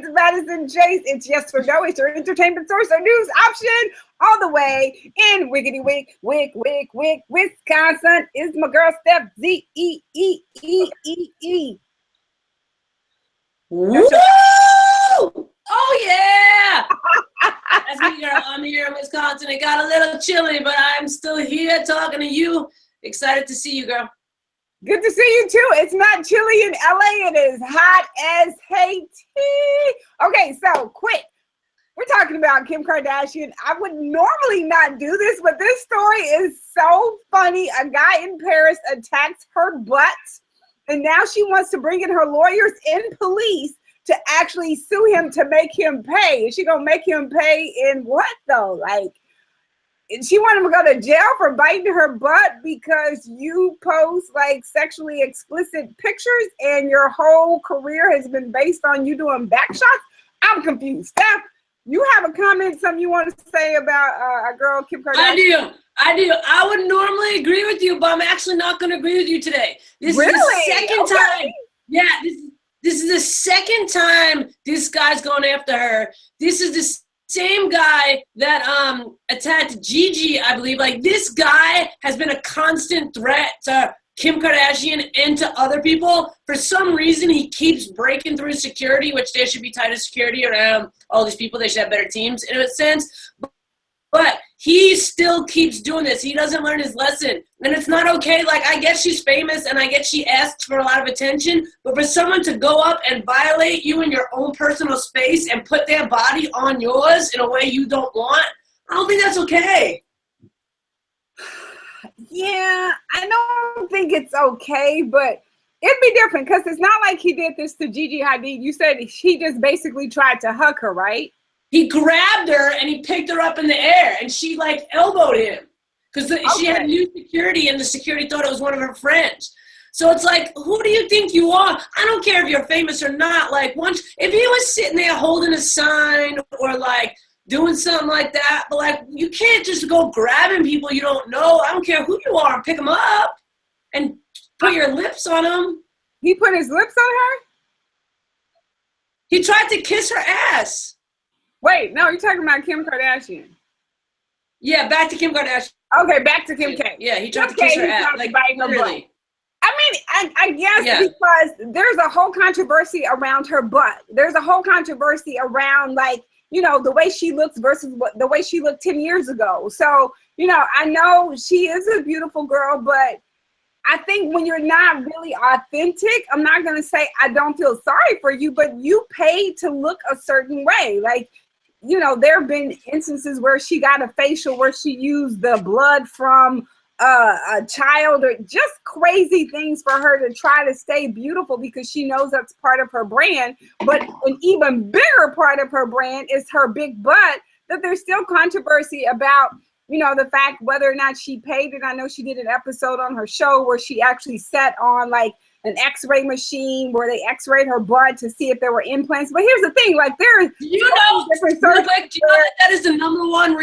It's Madison Chase. It's Yes or No. It's your entertainment source or news option all the way in Wiggity Wig, Wisconsin. Is my girl Stefztv. Woo! Oh yeah! That's me, girl. I'm here in Wisconsin. It got a little chilly, but I'm still here talking to you. Excited to see you, girl. Good to see you too. It's not chilly in LA. It is hot as Haiti. Okay, so quick. We're talking about Kim Kardashian. I would normally not do this, but this story is so funny. A guy in Paris attacked her butt, and now she wants to bring in her lawyers and police to actually sue him to make him pay. Is she gonna make him pay in what though? Like, she wanted him to go to jail for biting her butt because you post like sexually explicit pictures and your whole career has been based on you doing back shots? I'm confused. Steph, you have a comment, something you want to say about our girl Kim Kardashian? I do. I would normally agree with you, but I'm actually not going to agree with you today. This is the second time. Yeah, this is the second time this guy's going after her. This is the same guy that attacked Gigi, I believe. Like, this guy has been a constant threat to Kim Kardashian and to other people. For some reason, he keeps breaking through security, which there should be tighter security around all these people. They should have better teams in a sense. But he still keeps doing this. He doesn't learn his lesson. And it's not okay. Like, I guess she's famous and I guess she asks for a lot of attention. But for someone to go up and violate you in your own personal space and put their body on yours in a way you don't want, I don't think that's okay. Yeah, I don't think it's okay, but it'd be different because it's not like he did this to Gigi Hadid. You said he just basically tried to hug her, right? He grabbed her and he picked her up in the air and she like elbowed him because she had new security and the security thought it was one of her friends. So it's like, who do you think you are? I don't care if you're famous or not. Like, once, if he was sitting there holding a sign or like doing something like that, but like, you can't just go grabbing people you don't know. I don't care who you are and pick them up and put your lips on them. He put his lips on her? He tried to kiss her ass. Wait, no, you're talking about Kim Kardashian. Yeah, back to Kim Kardashian. Okay, back to Kim K. Yeah, he tried to kiss her ass. Like, literally. I mean, I guess because there's a whole controversy around her butt. There's a whole controversy around, like, you know, the way she looks versus the way she looked 10 years ago. So, you know, I know she is a beautiful girl, but I think when you're not really authentic, I'm not going to say I don't feel sorry for you, but you paid to look a certain way. Like, you know, there have been instances where she got a facial where she used the blood from a child, or just crazy things for her to try to stay beautiful because she knows that's part of her brand. But an even bigger part of her brand is her big butt, that there's still controversy about, you know, the fact whether or not she paid it. I know she did an episode on her show where she actually sat on like an x-ray machine where they x-rayed her butt to see if there were implants. But here's the thing, like, there is different that is the number one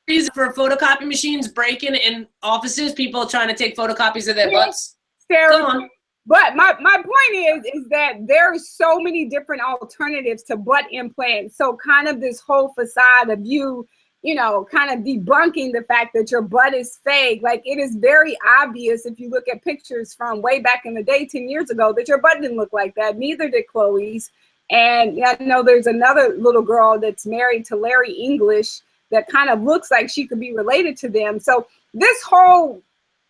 reason for photocopy machines breaking in offices, people trying to take photocopies of their butts. Come on. But my point is that there's so many different alternatives to butt implants. So kind of this whole facade of you know, kind of debunking the fact that your butt is fake. Like, it is very obvious if you look at pictures from way back in the day, 10 years ago, that your butt didn't look like that. Neither did Chloe's. And I know there's another little girl that's married to Larry English that kind of looks like she could be related to them. So this whole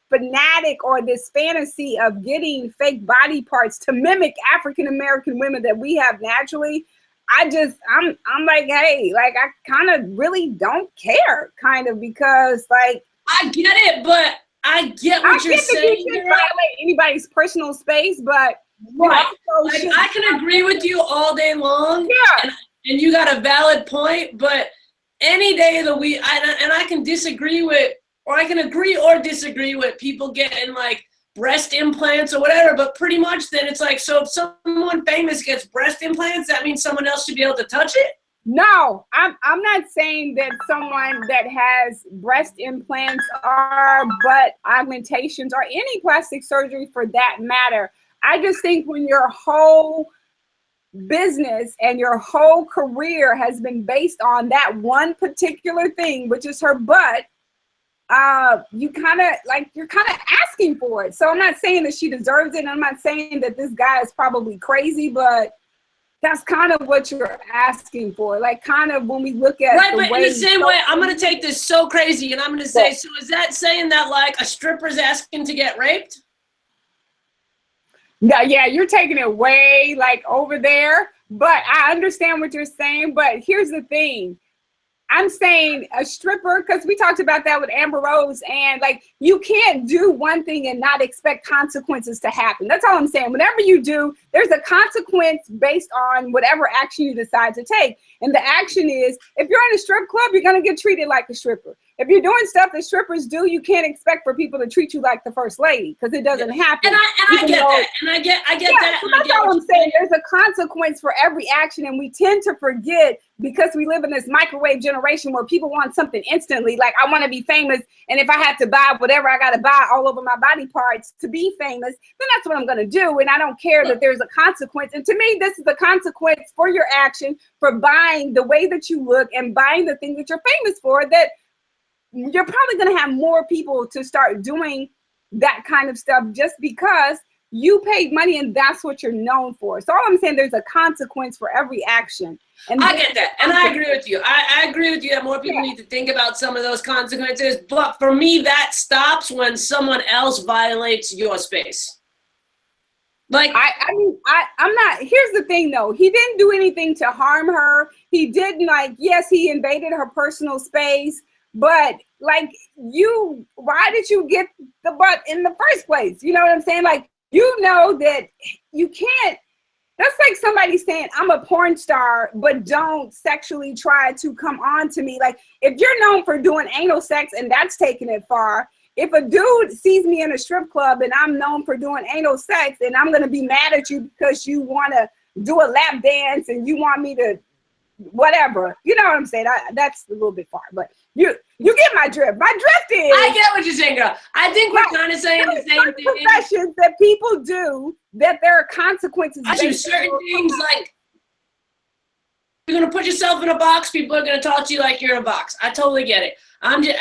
fanatic or this fantasy of getting fake body parts to mimic African-American women that we have naturally, I'm like, hey, like, I kind of really don't care, kind of, because, like, I get it, but I get what you're saying. You can't violate anybody's personal space, but right. Like, I can agree with you all day long. Yeah. And you got a valid point, but any day of the week, I can disagree with, or I can agree or disagree with people getting like breast implants or whatever, but pretty much then it's like, so if someone famous gets breast implants, that means someone else should be able to touch it? No, I'm not saying that someone that has breast implants or butt augmentations or any plastic surgery for that matter. I just think when your whole business and your whole career has been based on that one particular thing, which is her butt, you're kind of asking for it. So I'm not saying that she deserves it. I'm not saying that this guy is probably crazy, but that's kind of what you're asking for. Like, kind of when we look at right, but in the same way, I'm going to take this so crazy, and I'm going to say, so is that saying that like a stripper's asking to get raped? Yeah, you're taking it way like over there, but I understand what you're saying. But here's the thing. I'm saying a stripper, because we talked about that with Amber Rose, and like, you can't do one thing and not expect consequences to happen. That's all I'm saying. Whatever you do, there's a consequence based on whatever action you decide to take. And the action is, if you're in a strip club, you're going to get treated like a stripper. If you're doing stuff that strippers do, you can't expect for people to treat you like the first lady, because it doesn't happen. And I get that. And I get that. So that's all I'm saying. There's a consequence for every action, and we tend to forget, because we live in this microwave generation where people want something instantly. Like, I want to be famous, and if I have to buy whatever I got to buy all over my body parts to be famous, then that's what I'm going to do. And I don't care that there's a consequence. And to me, this is the consequence for your action, for buying the way that you look and buying the thing that you're famous for, that you're probably going to have more people to start doing that kind of stuff just because you paid money and that's what you're known for. So all I'm saying, there's a consequence for every action. And I get that. And I agree with you. I agree with you that more people need to think about some of those consequences. But for me, that stops when someone else violates your space. Like, I'm not, here's the thing though. He didn't do anything to harm her. He didn't, like, yes, he invaded her personal space, but like, why did you get the butt in the first place? You know what I'm saying? Like, you know that you can't, that's like somebody saying, I'm a porn star, but don't sexually try to come on to me. Like, if you're known for doing anal sex and that's taking it far, if a dude sees me in a strip club and I'm known for doing anal sex, and I'm going to be mad at you because you want to do a lap dance and you want me to whatever, you know what I'm saying? That's a little bit far, but you get my drift. My drift is, I get what you're saying, girl. I think we're kind of saying the same thing. Professions that people do, that there are consequences. I do certain things, like, you're going to put yourself in a box, people are going to talk to you like you're in a box. I totally get it. Exactly.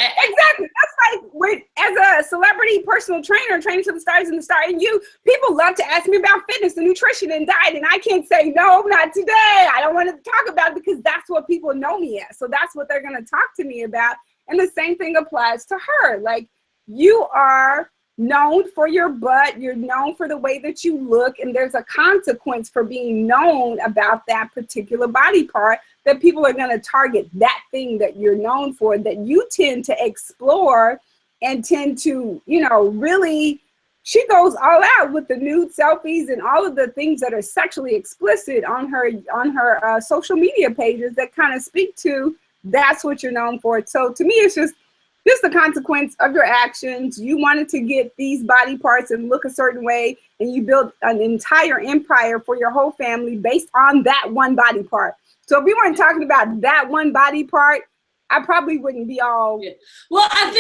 That's like, as a celebrity personal trainer, training to the stars and the star in you, people love to ask me about fitness and nutrition and diet, and I can't say, no, not today. I don't want to talk about it, because that's what people know me as. So that's what they're going to talk to me about. And the same thing applies to her. Like, you are known for your butt, you're known for the way that you look, and there's a consequence for being known about that particular body part, that people are going to target that thing that you're known for, that you tend to explore and tend to, you know, really, she goes all out with the nude selfies and all of the things that are sexually explicit on her social media pages that kind of speak to, that's what you're known for. So to me, it's just the consequence of your actions. You wanted to get these body parts and look a certain way, and you built an entire empire for your whole family based on that one body part. So if we weren't talking about that one body part, I probably wouldn't be all. Yeah. Well, I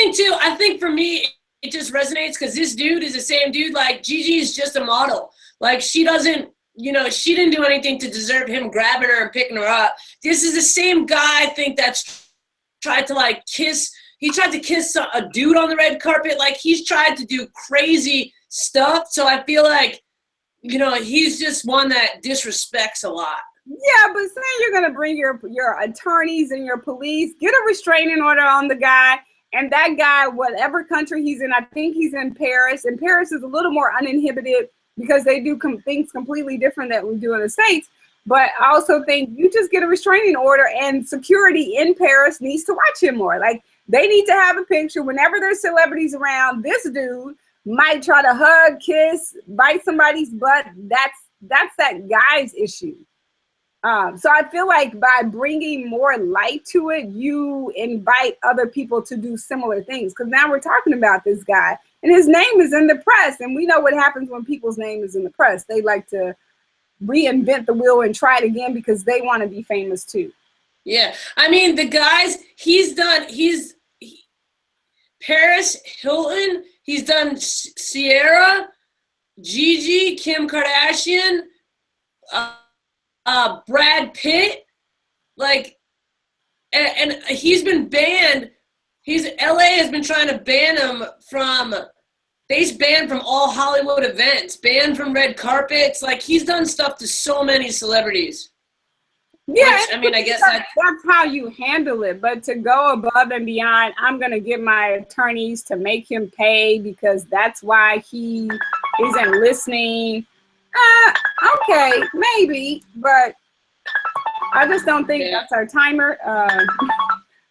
think for me, it just resonates because this dude is the same dude. Like, Gigi is just a model. Like, she doesn't, you know, she didn't do anything to deserve him grabbing her and picking her up. This is the same guy, I think, that's tried to like kiss. He tried to kiss a dude on the red carpet. Like, he's tried to do crazy stuff. So I feel like, you know, he's just one that disrespects a lot. Yeah, but saying you're going to bring your attorneys and your police, get a restraining order on the guy, and that guy, whatever country he's in, I think he's in Paris, and Paris is a little more uninhibited because they do things completely different than we do in the States. But I also think you just get a restraining order, and security in Paris needs to watch him more. Like, they need to have a picture whenever there's celebrities around. This dude might try to hug, kiss, bite somebody's butt. That's that guy's issue. So I feel like by bringing more light to it, you invite other people to do similar things. Because now we're talking about this guy, and his name is in the press, and we know what happens when people's name is in the press. They like to reinvent the wheel and try it again because they want to be famous too. Yeah, I mean, the guys, Paris Hilton, he's done Sierra, Gigi, Kim Kardashian, Brad Pitt, like, and he's been banned. LA has been trying to ban him from. He's banned from all Hollywood events, banned from red carpets. Like, he's done stuff to so many celebrities. Yeah, which, I mean, I guess that's how you handle it. But to go above and beyond, I'm going to get my attorneys to make him pay because that's why he isn't listening. Okay, maybe, but I just don't think that's our timer.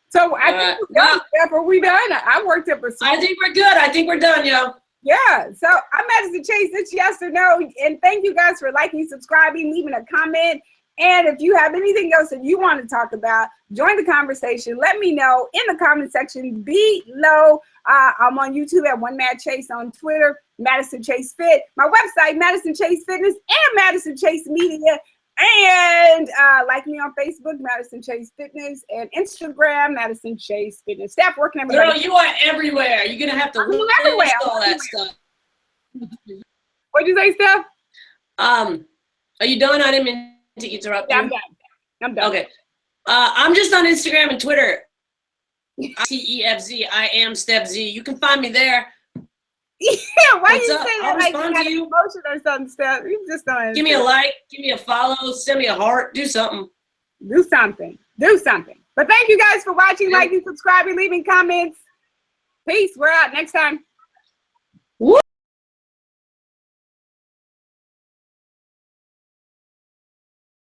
So I think we're done. Steph, are we done? I worked up a. I think we're good. I think we're done, yo. Yeah. So I'm Madison Chase. It's yes or no. And thank you guys for liking, subscribing, leaving a comment. And if you have anything else that you want to talk about, join the conversation. Let me know in the comment section below. I'm on YouTube at One Mad Chase, on Twitter, Madison Chase Fit, my website, Madison Chase Fitness, and Madison Chase Media. And like me on Facebook, Madison Chase Fitness, and Instagram, Madison Chase Fitness. Steph, working everybody. Girl, you are everywhere. You're gonna have to list all that stuff. What'd you say, Steph? Are you done? I didn't mean to interrupt you. I'm done. I'm done. Okay. I'm just on Instagram and Twitter. Stefz. I am Stefztv. You can find me there. Yeah, why What's you up? say I'll that like respond you got to you. emotion or something, Steph? You just don't. Give me a like, give me a follow, send me a heart, do something. Do something. Do something. But thank you guys for watching, liking, subscribing, leaving comments. Peace. We're out. Next time.